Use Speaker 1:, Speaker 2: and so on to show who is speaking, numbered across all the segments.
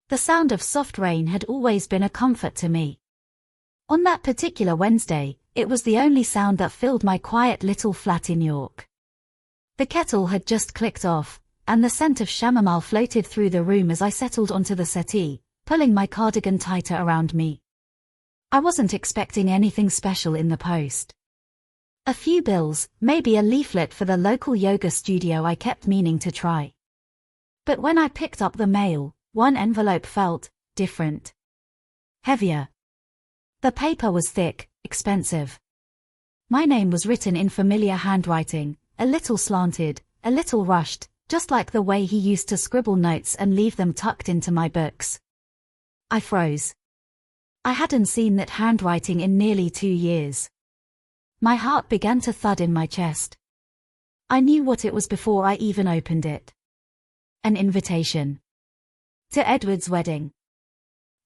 Speaker 1: The sound of soft rain had always been a comfort to me. On that particular Wednesday, it was the only sound that filled my quiet little flat in York. The kettle had just clicked off, and the scent of chamomile floated through the room as I settled onto the settee, pulling my cardigan tighter around me. I wasn't expecting anything special in the post. A few bills, maybe a leaflet for the local yoga studio I kept meaning to try. But when I picked up the mail, one envelope felt different. Heavier. The paper was thick, expensive. My name was written in familiar handwriting, a little slanted, a little rushed, just like the way he used to scribble notes and leave them tucked into my books. I froze. I hadn't seen that handwriting in nearly 2 years. My heart began to thud in my chest. I knew what it was before I even opened it. An invitation. To Edward's wedding.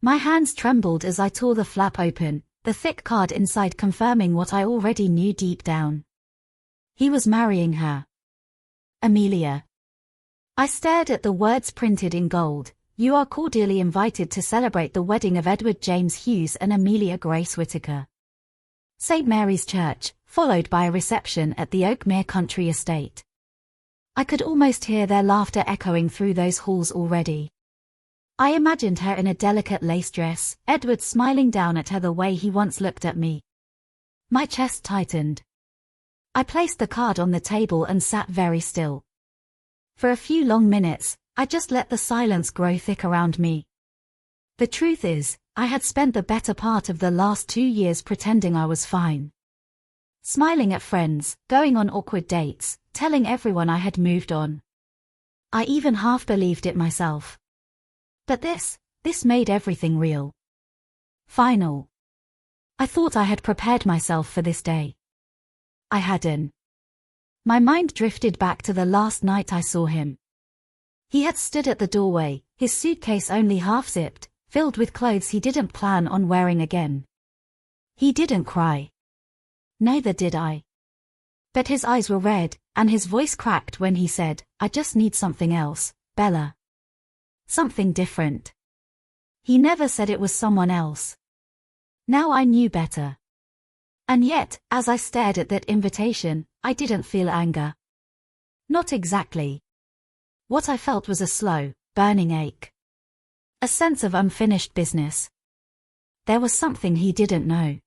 Speaker 1: My hands trembled as I tore the flap open, the thick card inside confirming what I already knew deep down. He was marrying her. Amelia. I stared at the words printed in gold. You are cordially invited to celebrate the wedding of Edward James Hughes and Amelia Grace Whittaker. St. Mary's Church, followed by a reception at the Oakmere Country Estate. I could almost hear their laughter echoing through those halls already. I imagined her in a delicate lace dress, Edward smiling down at her the way he once looked at me. My chest tightened. I placed the card on the table and sat very still. For a few long minutes, I just let the silence grow thick around me. The truth is, I had spent the better part of the last 2 years pretending I was fine. Smiling at friends, going on awkward dates, telling everyone I had moved on. I even half believed it myself. But this made everything real. Final. I thought I had prepared myself for this day. I hadn't. My mind drifted back to the last night I saw him. He had stood at the doorway, his suitcase only half-zipped, filled with clothes he didn't plan on wearing again. He didn't cry. Neither did I. But his eyes were red, and his voice cracked when he said, I just need something else, Bella. Something different. He never said it was someone else. Now I knew better. And yet, as I stared at that invitation, I didn't feel anger. Not exactly. What I felt was a slow, burning ache. A sense of unfinished business. There was something he didn't know.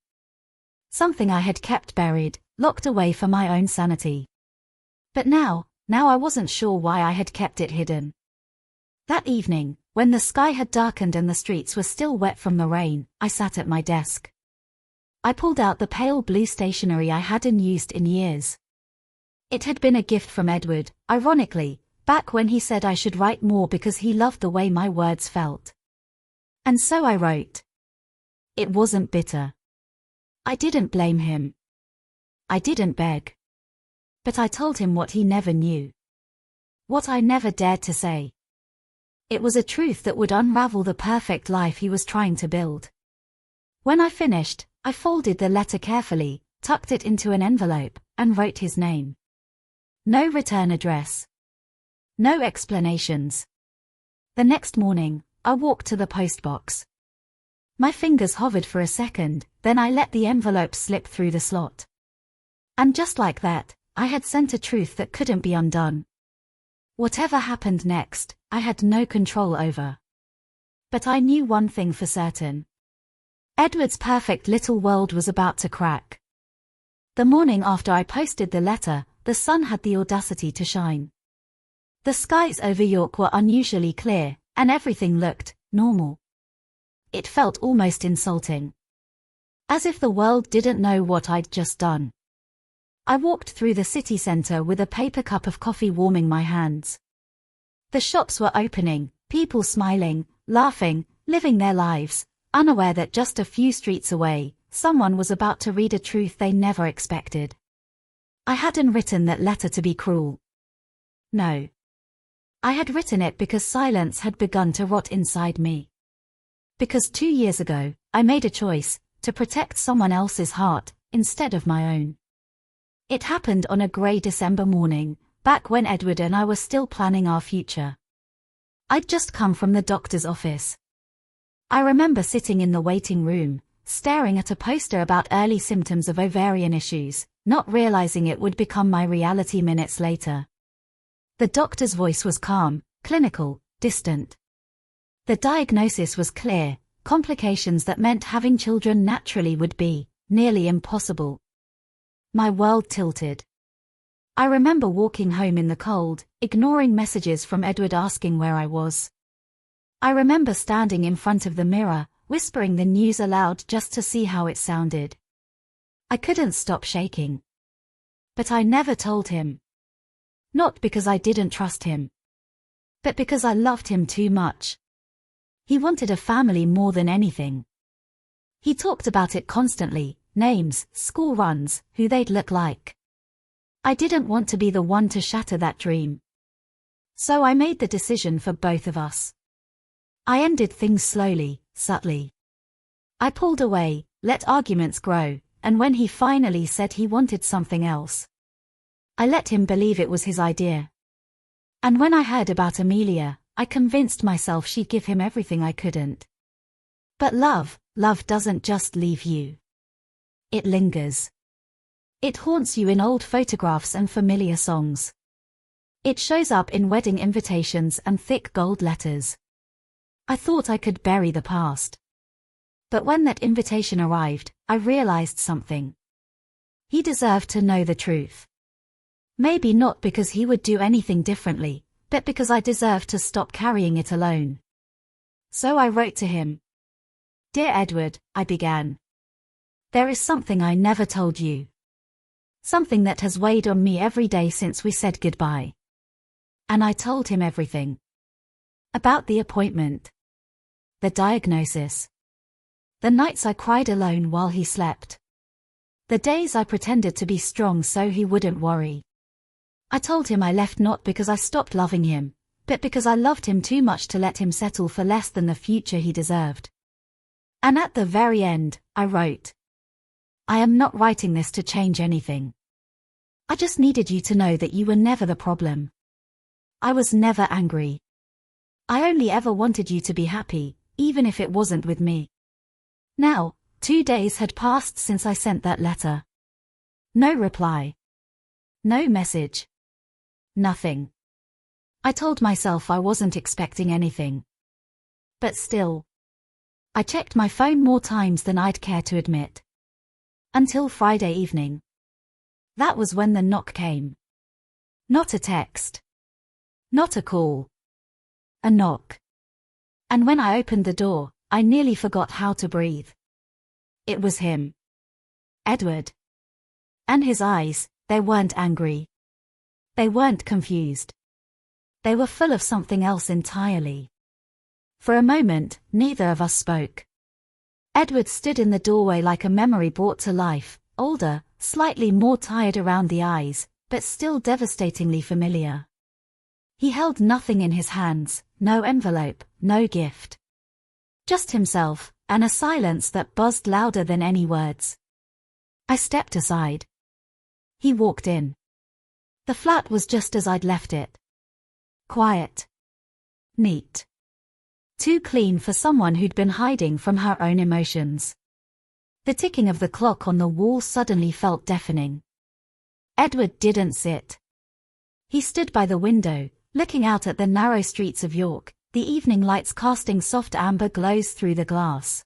Speaker 1: Something I had kept buried, locked away for my own sanity. But now I wasn't sure why I had kept it hidden. That evening, when the sky had darkened and the streets were still wet from the rain, I sat at my desk. I pulled out the pale blue stationery I hadn't used in years. It had been a gift from Edward, ironically, back when he said I should write more because he loved the way my words felt. And so I wrote. It wasn't bitter. I didn't blame him. I didn't beg. But I told him what he never knew. What I never dared to say. It was a truth that would unravel the perfect life he was trying to build. When I finished, I folded the letter carefully, tucked it into an envelope, and wrote his name. No return address. No explanations. The next morning, I walked to the postbox. My fingers hovered for a second, then I let the envelope slip through the slot. And just like that, I had sent a truth that couldn't be undone. Whatever happened next, I had no control over. But I knew one thing for certain. Edward's perfect little world was about to crack. The morning after I posted the letter, the sun had the audacity to shine. The skies over York were unusually clear, and everything looked normal. It felt almost insulting. As if the world didn't know what I'd just done. I walked through the city centre with a paper cup of coffee warming my hands. The shops were opening, people smiling, laughing, living their lives, unaware that just a few streets away, someone was about to read a truth they never expected. I hadn't written that letter to be cruel. No. I had written it because silence had begun to rot inside me. Because 2 years ago, I made a choice to protect someone else's heart instead of my own. It happened on a grey December morning, back when Edward and I were still planning our future. I'd just come from the doctor's office, I remember sitting in the waiting room, staring at a poster about early symptoms of ovarian issues, not realizing it would become my reality minutes later. The doctor's voice was calm, clinical, distant. The diagnosis was clear, complications that meant having children naturally would be nearly impossible. My world tilted. I remember walking home in the cold, ignoring messages from Edward asking where I was. I remember standing in front of the mirror, whispering the news aloud just to see how it sounded. I couldn't stop shaking. But I never told him. Not because I didn't trust him, but because I loved him too much. He wanted a family more than anything. He talked about it constantly, names, school runs, who they'd look like. I didn't want to be the one to shatter that dream. So I made the decision for both of us. I ended things slowly, subtly. I pulled away, let arguments grow, and when he finally said he wanted something else, I let him believe it was his idea. And when I heard about Amelia, I convinced myself she'd give him everything I couldn't. But love doesn't just leave you. It lingers. It haunts you in old photographs and familiar songs. It shows up in wedding invitations and thick gold letters. I thought I could bury the past. But when that invitation arrived, I realized something. He deserved to know the truth. Maybe not because he would do anything differently, but because I deserved to stop carrying it alone. So I wrote to him. "Dear Edward," I began. "There is something I never told you. Something that has weighed on me every day since we said goodbye." And I told him everything. About the appointment. The diagnosis. The nights I cried alone while he slept. The days I pretended to be strong so he wouldn't worry. I told him I left not because I stopped loving him, but because I loved him too much to let him settle for less than the future he deserved. And at the very end, I wrote, "I am not writing this to change anything. I just needed you to know that you were never the problem. I was never angry. I only ever wanted you to be happy, even if it wasn't with me." Now, 2 days had passed since I sent that letter. No reply. No message. Nothing. I told myself I wasn't expecting anything. But still. I checked my phone more times than I'd care to admit. Until Friday evening. That was when the knock came. Not a text. Not a call. A knock. And when I opened the door, I nearly forgot how to breathe. It was him. Edward. And his eyes, they weren't angry. They weren't confused. They were full of something else entirely. For a moment, neither of us spoke. Edward stood in the doorway like a memory brought to life, older, slightly more tired around the eyes, but still devastatingly familiar. He held nothing in his hands, no envelope, no gift. Just himself, and a silence that buzzed louder than any words. I stepped aside. He walked in. The flat was just as I'd left it. Quiet. Neat. Too clean for someone who'd been hiding from her own emotions. The ticking of the clock on the wall suddenly felt deafening. Edward didn't sit. He stood by the window, looking out at the narrow streets of York, the evening lights casting soft amber glows through the glass.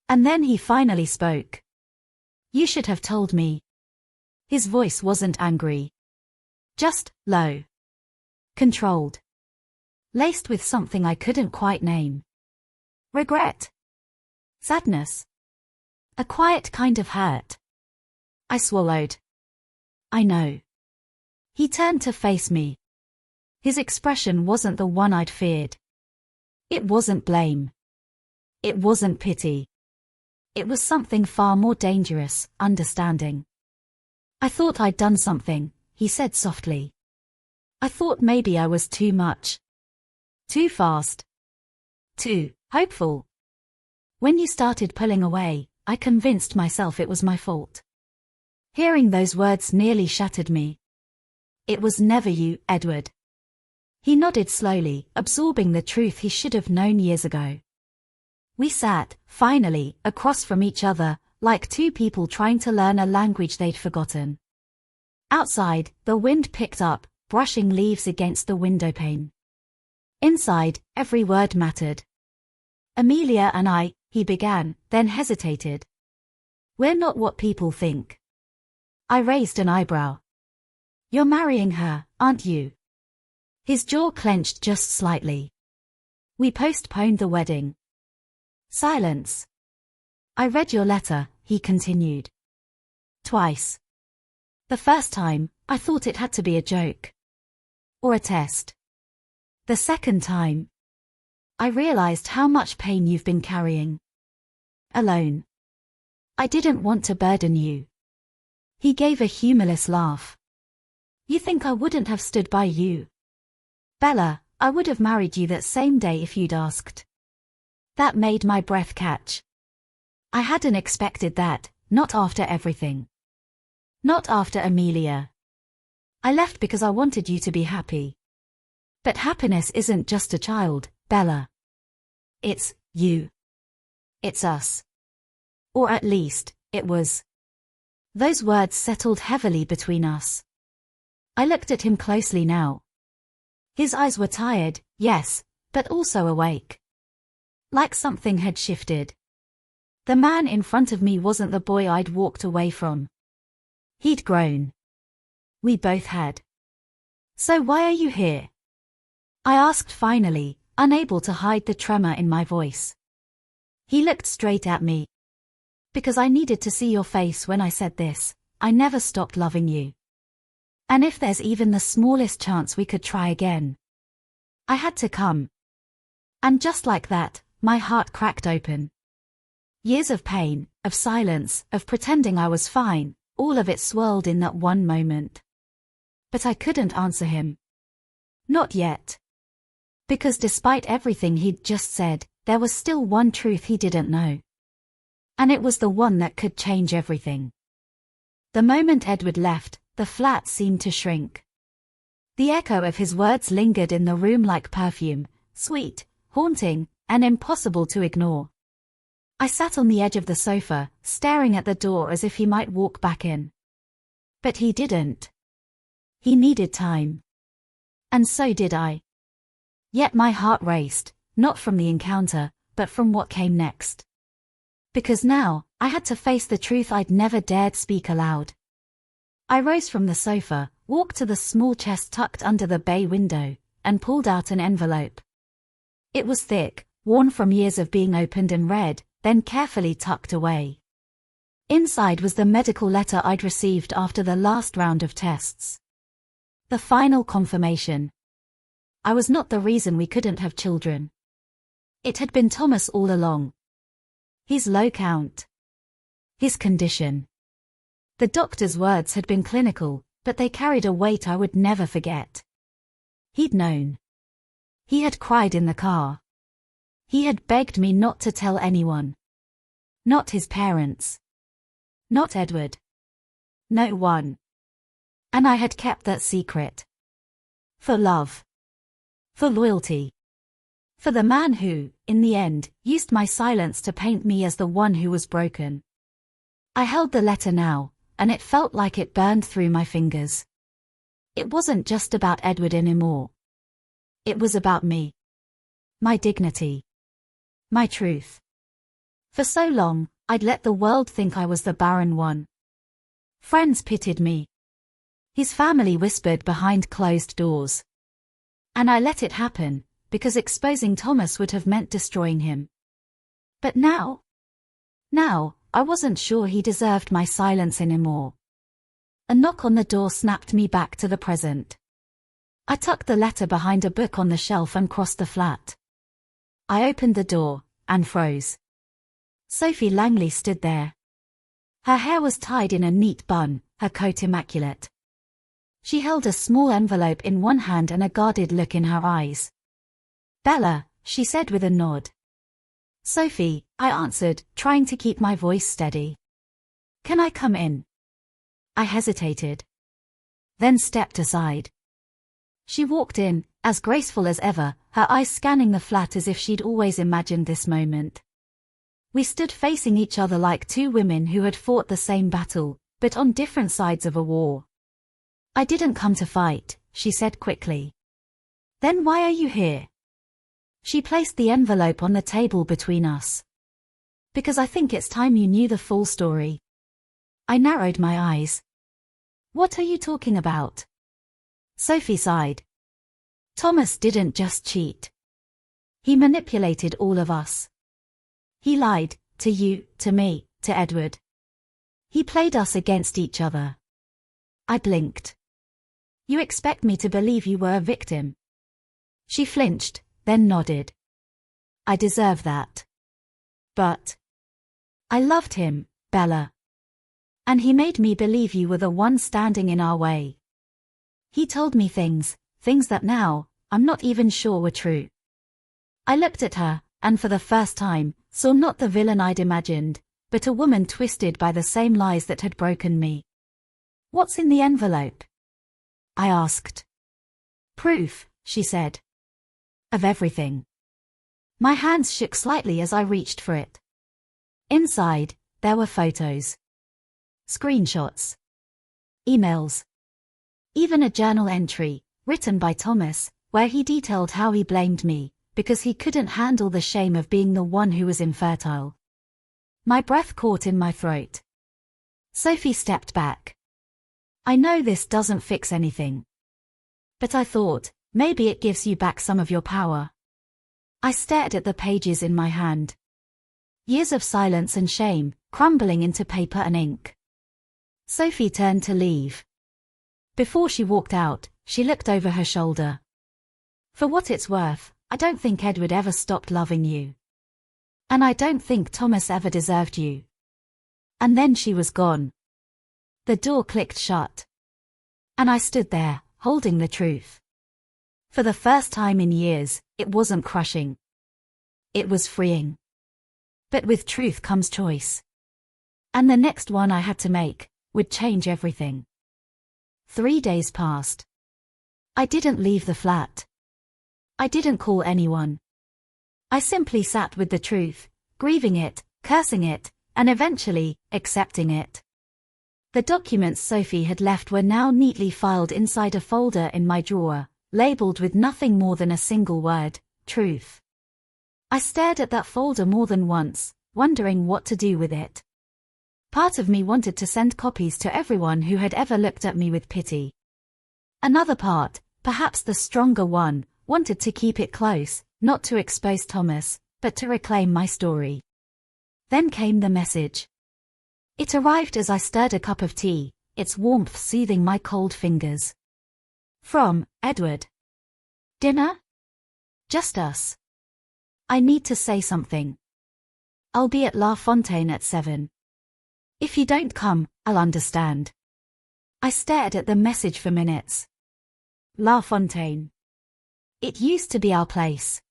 Speaker 1: And then he finally spoke. "You should have told me." His voice wasn't angry. Just low. Controlled. Laced with something I couldn't quite name. Regret. Sadness. A quiet kind of hurt. I swallowed. "I know." He turned to face me. His expression wasn't the one I'd feared. It wasn't blame. It wasn't pity. It was something far more dangerous, understanding. "I thought I'd done something," he said softly. "I thought maybe I was too much. Too fast. Too hopeful. When you started pulling away, I convinced myself it was my fault." Hearing those words nearly shattered me. "It was never you, Edward." He nodded slowly, absorbing the truth he should have known years ago. We sat, finally, across from each other, like two people trying to learn a language they'd forgotten. Outside, the wind picked up, brushing leaves against the windowpane. Inside, every word mattered. Amelia and I, he began, then hesitated. We're not what people think. I raised an eyebrow. You're marrying her, aren't you? His jaw clenched just slightly. We postponed the wedding. Silence. I read your letter, he continued. Twice. The first time, I thought it had to be a joke. Or a test. The second time, I realized how much pain you've been carrying. Alone. I didn't want to burden you. He gave a humorless laugh. You think I wouldn't have stood by you? Bella, I would have married you that same day if you'd asked. That made my breath catch. I hadn't expected that, not after everything. Not after Amelia. I left because I wanted you to be happy. But happiness isn't just a child, Bella. It's you. It's us. Or at least, it was. Those words settled heavily between us. I looked at him closely now. His eyes were tired, yes, but also awake. Like something had shifted. The man in front of me wasn't the boy I'd walked away from. He'd grown. We both had. So why are you here? I asked finally, unable to hide the tremor in my voice. He looked straight at me. Because I needed to see your face when I said this. I never stopped loving you. And if there's even the smallest chance we could try again, I had to come. And just like that, my heart cracked open. Years of pain, of silence, of pretending I was fine, all of it swirled in that one moment. But I couldn't answer him. Not yet. Because despite everything he'd just said, there was still one truth he didn't know. And it was the one that could change everything. The moment Edward left, the flat seemed to shrink. The echo of his words lingered in the room like perfume, sweet, haunting, and impossible to ignore. I sat on the edge of the sofa, staring at the door as if he might walk back in. But he didn't. He needed time. And so did I. Yet my heart raced, not from the encounter, but from what came next. Because now, I had to face the truth I'd never dared speak aloud. I rose from the sofa, walked to the small chest tucked under the bay window, and pulled out an envelope. It was thick, worn from years of being opened and read, then carefully tucked away. Inside was the medical letter I'd received after the last round of tests. The final confirmation. I was not the reason we couldn't have children. It had been Thomas all along. His low count. His condition. The doctor's words had been clinical, but they carried a weight I would never forget. He'd known. He had cried in the car. He had begged me not to tell anyone. Not his parents. Not Edward. No one. And I had kept that secret. For love. For loyalty. For the man who, in the end, used my silence to paint me as the one who was broken. I held the letter now, and it felt like it burned through my fingers. It wasn't just about Edward anymore. It was about me. My dignity. My truth. For so long, I'd let the world think I was the barren one. Friends pitied me. His family whispered behind closed doors. And I let it happen, because exposing Thomas would have meant destroying him. But now, I wasn't sure he deserved my silence anymore. A knock on the door snapped me back to the present. I tucked the letter behind a book on the shelf and crossed the flat. I opened the door, and froze. Sophie Langley stood there. Her hair was tied in a neat bun, her coat immaculate. She held a small envelope in one hand and a guarded look in her eyes. Bella, she said with a nod. Sophie, I answered, trying to keep my voice steady. Can I come in? I hesitated. Then stepped aside. She walked in, as graceful as ever, her eyes scanning the flat as if she'd always imagined this moment. We stood facing each other like two women who had fought the same battle, but on different sides of a war. "I didn't come to fight," she said quickly. "Then why are you here?" She placed the envelope on the table between us. "Because I think it's time you knew the full story." I narrowed my eyes. "What are you talking about?" Sophie sighed. "Thomas didn't just cheat. He manipulated all of us. He lied, to you, to me, to Edward. He played us against each other." I blinked. "You expect me to believe you were a victim?" She flinched, then nodded. "I deserve that. But I loved him, Bella. And he made me believe you were the one standing in our way. He told me things that now, I'm not even sure were true." I looked at her, and for the first time, saw not the villain I'd imagined, but a woman twisted by the same lies that had broken me. "What's in the envelope?" I asked. "Proof," she said. "Of everything." My hands shook slightly as I reached for it. Inside, there were photos, screenshots, emails, even a journal entry, written by Thomas, where he detailed how he blamed me, because he couldn't handle the shame of being the one who was infertile. My breath caught in my throat. Sophie stepped back. "I know this doesn't fix anything. But I thought, maybe it gives you back some of your power." I stared at the pages in my hand. Years of silence and shame, crumbling into paper and ink. Sophie turned to leave. Before she walked out, she looked over her shoulder. "For what it's worth, I don't think Edward ever stopped loving you. And I don't think Thomas ever deserved you." And then she was gone. The door clicked shut. And I stood there, holding the truth. For the first time in years, it wasn't crushing. It was freeing. But with truth comes choice. And the next one I had to make would change everything. 3 days passed. I didn't leave the flat. I didn't call anyone. I simply sat with the truth, grieving it, cursing it, and eventually, accepting it. The documents Sophie had left were now neatly filed inside a folder in my drawer, labeled with nothing more than a single word, truth. I stared at that folder more than once, wondering what to do with it. Part of me wanted to send copies to everyone who had ever looked at me with pity. Another part, perhaps the stronger one, wanted to keep it close, not to expose Thomas, but to reclaim my story. Then came the message. It arrived as I stirred a cup of tea, its warmth soothing my cold fingers. From Edward. "Dinner? Just us. I need to say something. I'll be at La Fontaine at 7. If you don't come, I'll understand." I stared at the message for minutes. La Fontaine. It used to be our place.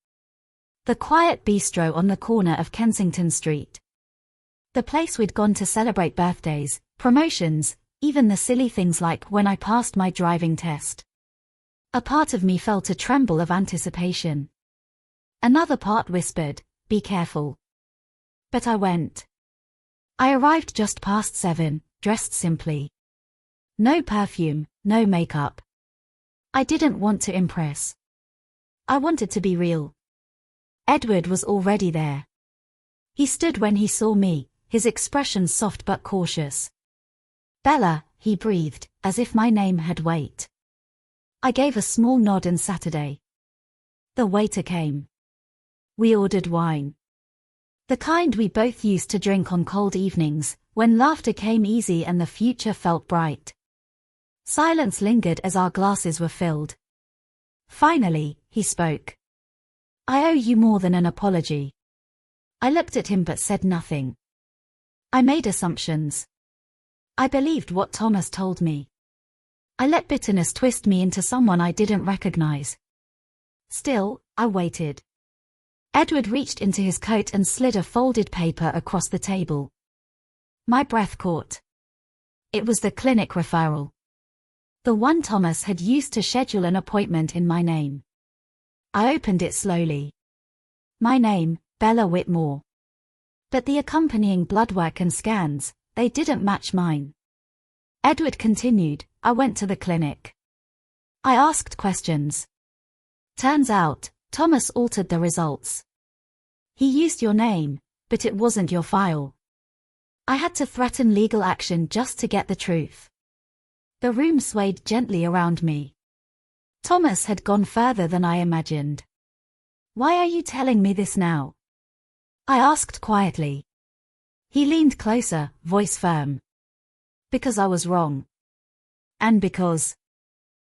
Speaker 1: The quiet bistro on the corner of Kensington Street. The place we'd gone to celebrate birthdays, promotions, even the silly things like when I passed my driving test. A part of me felt a tremble of anticipation. Another part whispered, "Be careful." But I went. I arrived just past 7, dressed simply. No perfume, no makeup. I didn't want to impress. I wanted to be real. Edward was already there. He stood when he saw me, his expression soft but cautious. "Bella," he breathed, as if my name had weight. I gave a small nod and Saturday. The waiter came. We ordered wine. The kind we both used to drink on cold evenings, when laughter came easy and the future felt bright. Silence lingered as our glasses were filled. Finally, he spoke. "I owe you more than an apology." I looked at him but said nothing. I made assumptions. I believed what Thomas told me. I let bitterness twist me into someone I didn't recognize. Still, I waited. Edward reached into his coat and slid a folded paper across the table. My breath caught. It was the clinic referral. The one Thomas had used to schedule an appointment in my name. I opened it slowly. My name, Bella Whitmore. But the accompanying blood work and scans, they didn't match mine. Edward continued, I went to the clinic. I asked questions. Turns out, Thomas altered the results. He used your name, but it wasn't your file. I had to threaten legal action just to get the truth. The room swayed gently around me. Thomas had gone further than I imagined. Why are you telling me this now? I asked quietly. He leaned closer, voice firm. Because I was wrong. And because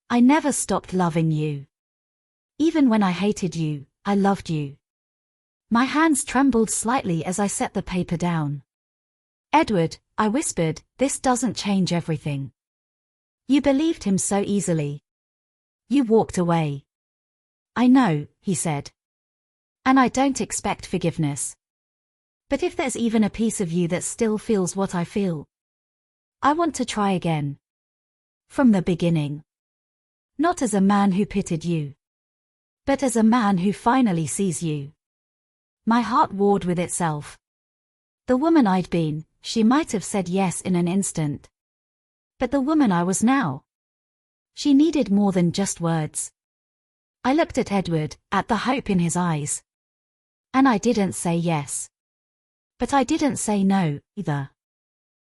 Speaker 1: I never stopped loving you. Even when I hated you, I loved you. My hands trembled slightly as I set the paper down. Edward, I whispered, this doesn't change everything. You believed him so easily. You walked away. I know, he said. And I don't expect forgiveness. But if there's even a piece of you that still feels what I feel, I want to try again. From the beginning. Not as a man who pitied you, but as a man who finally sees you. My heart warred with itself. The woman I'd been, she might have said yes in an instant. But the woman I was now, she needed more than just words. I looked at Edward, at the hope in his eyes. And I didn't say yes. But I didn't say no, either.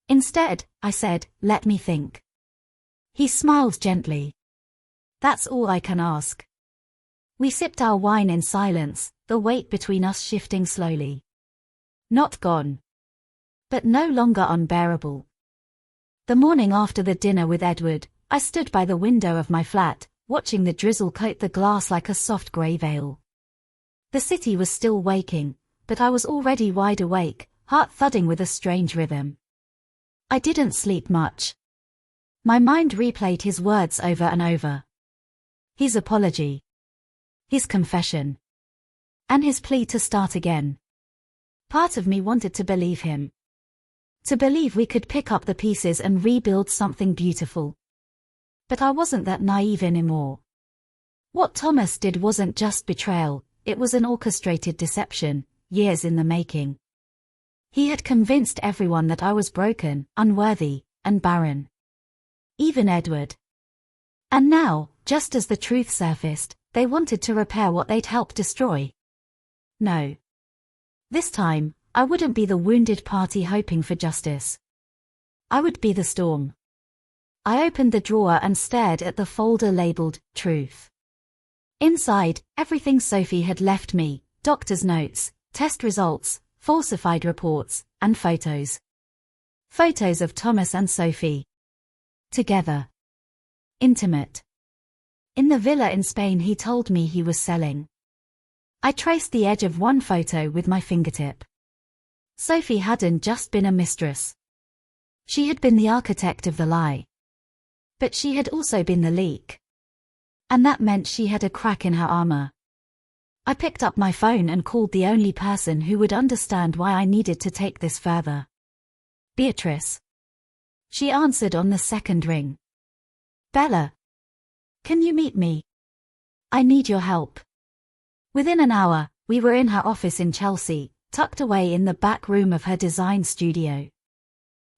Speaker 1: Instead, I said, let me think. He smiled gently. That's all I can ask. We sipped our wine in silence, the weight between us shifting slowly. Not gone. But no longer unbearable. The morning after the dinner with Edward, I stood by the window of my flat, watching the drizzle coat the glass like a soft grey veil. The city was still waking, but I was already wide awake, heart thudding with a strange rhythm. I didn't sleep much. My mind replayed his words over and over. His apology. His confession. And his plea to start again. Part of me wanted to believe him. To believe we could pick up the pieces and rebuild something beautiful. But I wasn't that naive anymore. What Thomas did wasn't just betrayal, it was an orchestrated deception, years in the making. He had convinced everyone that I was broken, unworthy, and barren. Even Edward. And now, just as the truth surfaced, they wanted to repair what they'd helped destroy. No. This time, I wouldn't be the wounded party hoping for justice. I would be the storm. I opened the drawer and stared at the folder labeled, Truth. Inside, everything Sophie had left me, doctor's notes, test results, falsified reports, and photos. Photos of Thomas and Sophie. Together. Intimate. In the villa in Spain he told me he was selling. I traced the edge of one photo with my fingertip. Sophie hadn't just been a mistress. She had been the architect of the lie. But she had also been the leak. And that meant she had a crack in her armor. I picked up my phone and called the only person who would understand why I needed to take this further. Beatrice. She answered on the second ring. Bella. Can you meet me? I need your help. Within an hour, we were in her office in Chelsea, tucked away in the back room of her design studio.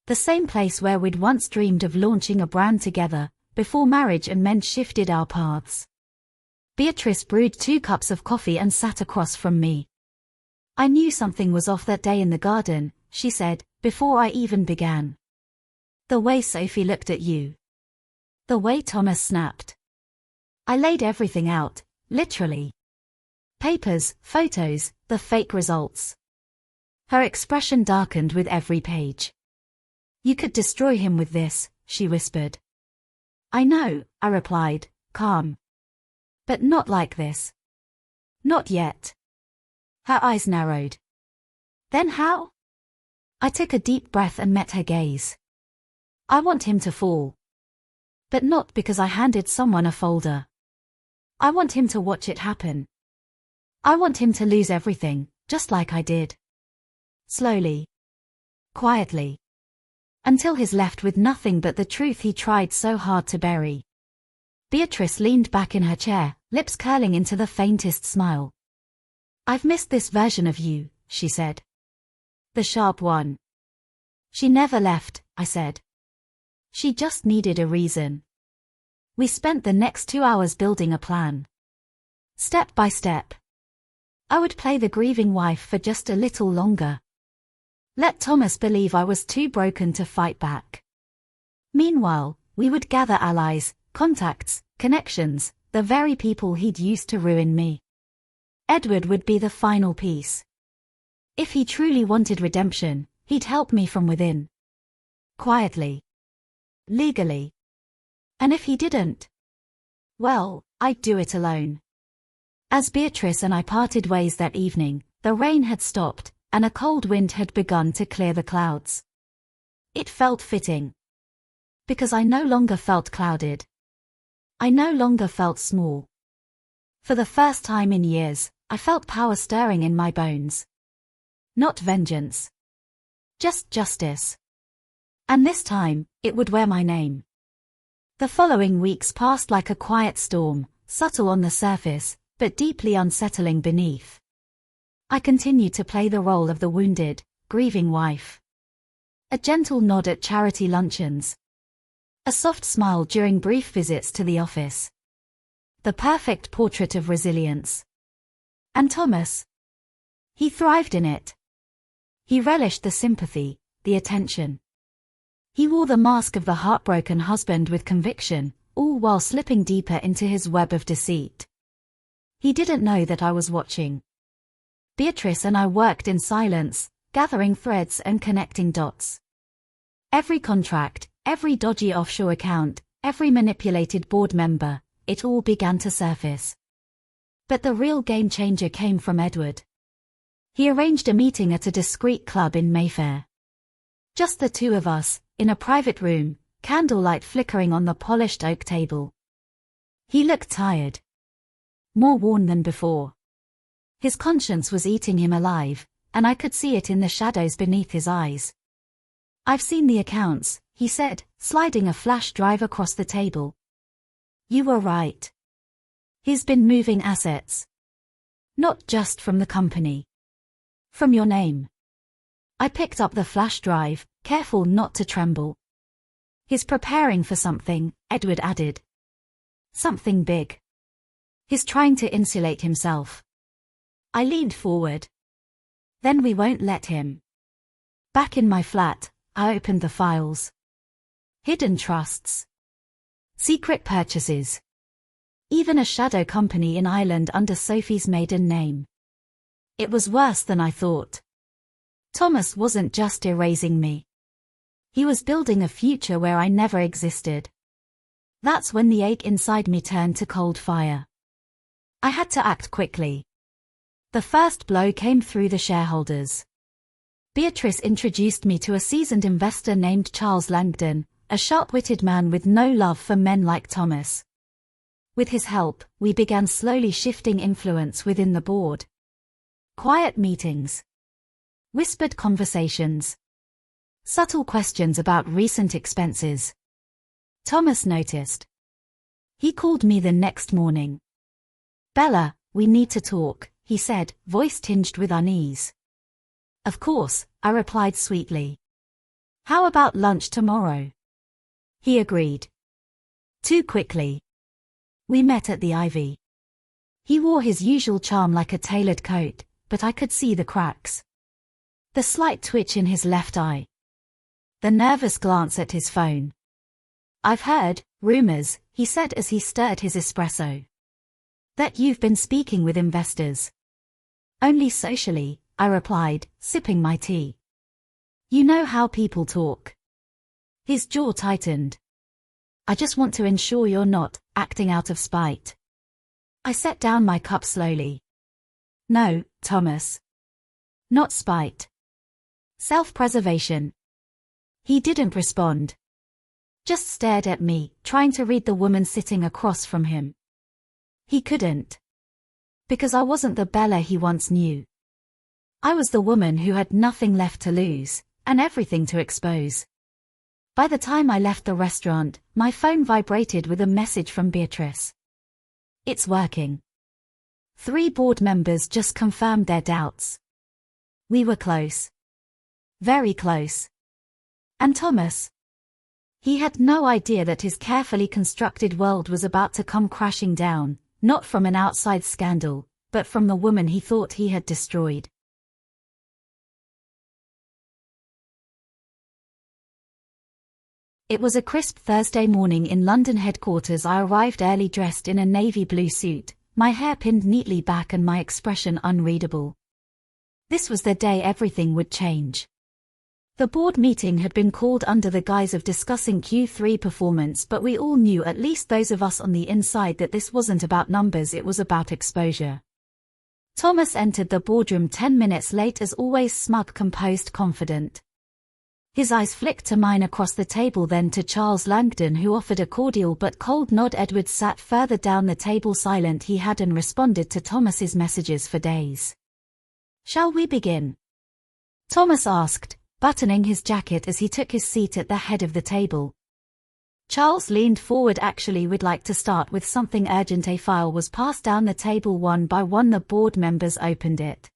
Speaker 1: The same place where we'd once dreamed of launching a brand together, before marriage and men shifted our paths. Beatrice brewed 2 cups of coffee and sat across from me. I knew something was off that day in the garden, she said, before I even began. The way Sophie looked at you. The way Thomas snapped. I laid everything out, literally. Papers, photos, the fake results. Her expression darkened with every page. You could destroy him with this, she whispered. I know, I replied, calm. But not like this. Not yet. Her eyes narrowed. Then how? I took a deep breath and met her gaze. I want him to fall. But not because I handed someone a folder. I want him to watch it happen. I want him to lose everything, just like I did. Slowly. Quietly. Until he's left with nothing but the truth he tried so hard to bury. Beatrice leaned back in her chair, lips curling into the faintest smile. I've missed this version of you, she said. The sharp one. She never left, I said. She just needed a reason. We spent the next 2 hours building a plan. Step by step. I would play the grieving wife for just a little longer. Let Thomas believe I was too broken to fight back. Meanwhile, we would gather allies, contacts, connections, the very people he'd used to ruin me. Edward would be the final piece. If he truly wanted redemption, he'd help me from within. Quietly. Legally. And if he didn't, well, I'd do it alone. As Beatrice and I parted ways that evening, the rain had stopped, and a cold wind had begun to clear the clouds. It felt fitting. Because I no longer felt clouded. I no longer felt small. For the first time in years, I felt power stirring in my bones. Not vengeance. Just justice. And this time, it would wear my name. The following weeks passed like a quiet storm, subtle on the surface, but deeply unsettling beneath. I continued to play the role of the wounded, grieving wife. A gentle nod at charity luncheons. A soft smile during brief visits to the office. The perfect portrait of resilience. And Thomas? He thrived in it. He relished the sympathy, the attention. He wore the mask of the heartbroken husband with conviction, all while slipping deeper into his web of deceit. He didn't know that I was watching. Beatrice and I worked in silence, gathering threads and connecting dots. Every contract, every dodgy offshore account, every manipulated board member, it all began to surface. But the real game changer came from Edward. He arranged a meeting at a discreet club in Mayfair. Just the two of us, in a private room, candlelight flickering on the polished oak table. He looked tired. More worn than before. His conscience was eating him alive, and I could see it in the shadows beneath his eyes. I've seen the accounts, he said, sliding a flash drive across the table. You were right. He's been moving assets. Not just from the company. From your name. I picked up the flash drive, careful not to tremble. He's preparing for something, Edward added. Something big. He's trying to insulate himself. I leaned forward. Then we won't let him. Back in my flat, I opened the files. Hidden trusts. Secret purchases. Even a shadow company in Ireland under Sophie's maiden name. It was worse than I thought. Thomas wasn't just erasing me. He was building a future where I never existed. That's when the ache inside me turned to cold fire. I had to act quickly. The first blow came through the shareholders. Beatrice introduced me to a seasoned investor named Charles Langdon, a sharp-witted man with no love for men like Thomas. With his help, we began slowly shifting influence within the board. Quiet meetings. Whispered conversations. Subtle questions about recent expenses. Thomas noticed. He called me the next morning. Bella, we need to talk, he said, voice tinged with unease. Of course, I replied sweetly. How about lunch tomorrow? He agreed. Too quickly. We met at the Ivy. He wore his usual charm like a tailored coat, but I could see the cracks. The slight twitch in his left eye. The nervous glance at his phone. I've heard, rumors, he said as he stirred his espresso. That you've been speaking with investors. Only socially, I replied, sipping my tea. You know how people talk. His jaw tightened. I just want to ensure you're not acting out of spite. I set down my cup slowly. No, Thomas. Not spite. Self-preservation. He didn't respond. Just stared at me, trying to read the woman sitting across from him. He couldn't. Because I wasn't the Bella he once knew. I was the woman who had nothing left to lose, and everything to expose. By the time I left the restaurant, my phone vibrated with a message from Beatrice. It's working. 3 board members just confirmed their doubts. We were close. Very close. And Thomas? He had no idea that his carefully constructed world was about to come crashing down, not from an outside scandal, but from the woman he thought he had destroyed. It was a crisp Thursday morning in London headquarters. I arrived early dressed in a navy blue suit, my hair pinned neatly back and my expression unreadable. This was the day everything would change. The board meeting had been called under the guise of discussing Q3 performance, but we all knew, at least those of us on the inside, that this wasn't about numbers, it was about exposure. Thomas entered the boardroom 10 minutes late, as always, smug, composed, confident. His eyes flicked to mine across the table, then to Charles Langdon, who offered a cordial but cold nod. Edward sat further down the table, silent. He hadn't responded to Thomas's messages for days. "Shall we begin?" Thomas asked, buttoning his jacket as he took his seat at the head of the table. Charles leaned forward. "Actually, we'd like to start with something urgent." A file was passed down the table one by one. The board members opened it.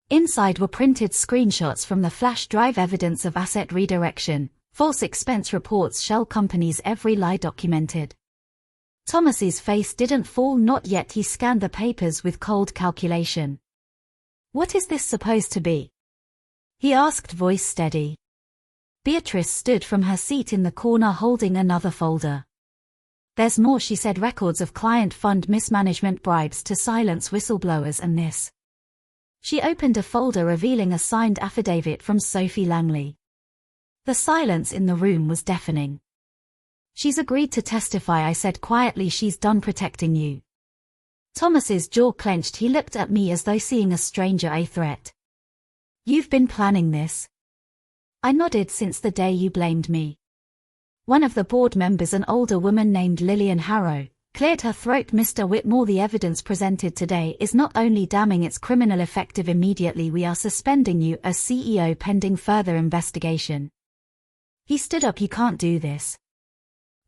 Speaker 1: Inside were printed screenshots from the flash drive, evidence of asset redirection, false expense reports, shell companies, every lie documented. Thomas's face didn't fall, not yet. He scanned the papers with cold calculation. "What is this supposed to be?" he asked, voice steady. Beatrice stood from her seat in the corner holding another folder. "There's more," she said. "Records of client fund mismanagement, bribes to silence whistleblowers, and this." She opened a folder revealing a signed affidavit from Sophie Langley. The silence in the room was deafening. "She's agreed to testify," I said quietly. "She's done protecting you." Thomas's jaw clenched. He looked at me as though seeing a stranger, a threat. "You've been planning this?" I nodded. "Since the day you blamed me." One of the board members, an older woman named Lillian Harrow, cleared her throat. "Mr. Whitmore, the evidence presented today is not only damning, it's criminal. Effective immediately, we are suspending you as CEO pending further investigation." He stood up. "You can't do this."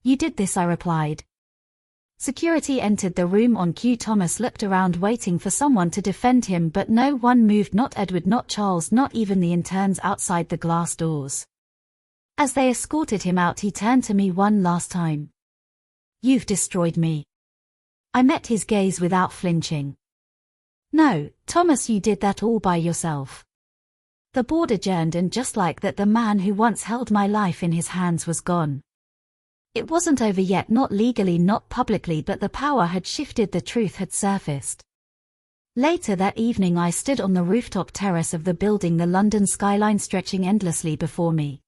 Speaker 1: "You did this," I replied. Security entered the room on cue. Thomas looked around, waiting for someone to defend him, but no one moved. Not Edward, not Charles, not even the interns outside the glass doors. As they escorted him out, he turned to me one last time. "You've destroyed me." I met his gaze without flinching. "No, Thomas, you did that all by yourself." The board adjourned, and just like that, the man who once held my life in his hands was gone. It wasn't over yet, not legally, not publicly, but the power had shifted, the truth had surfaced. Later that evening I stood on the rooftop terrace of the building, the London skyline stretching endlessly before me.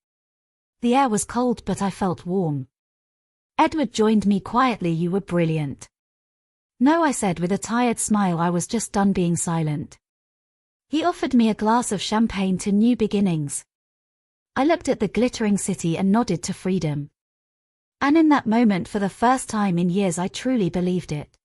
Speaker 1: The air was cold, but I felt warm. Edward joined me quietly. "You were brilliant." "No," I said with a tired smile. "I was just done being silent." He offered me a glass of champagne to new beginnings. I looked at the glittering city and nodded to freedom. And in that moment, for the first time in years, I truly believed it.